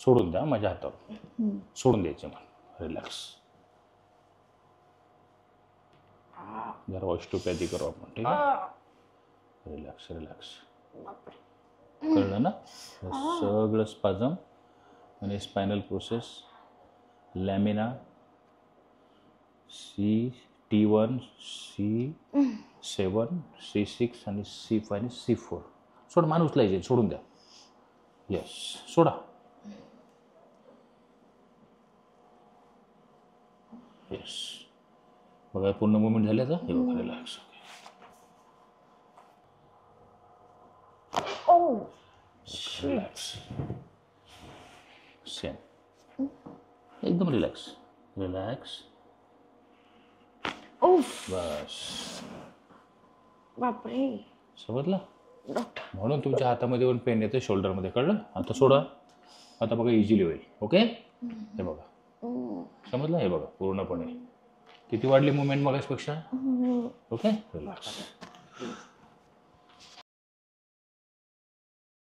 सोडून द्या माझ्या हातावर, सोडून द्यायचे मला. रिलॅक्स. जरा ऑस्टिओपॅथी करू आपण, ठीक आहे. Relax relax. कळलं ना? सगळं स्पाझम आणि spinal process, lamina, T1, C7, C6 आणि C5 आणि C4. सोड, मान उचलायचे, सोडून द्या. येस, सोडा. येस. बघा पूर्ण मुवमेंट झाल्याचा. हे बघा, रिलॅक्स. रिलॅक्स. सेम. एकदम रिलॅक्स. रिलॅक्स. बस. बापरे. समजलं? म्हणून तुमच्या हातामध्ये पण पेन येते, शोल्डरमध्ये. कळलं? आता सोडा. आता बघा इझिली होईल. ओके. हे बघा, समजलं? हे बघा पूर्णपणे किती वाढली मुवमेंट मगाचपेक्षा. ओके. रिलॅक्स.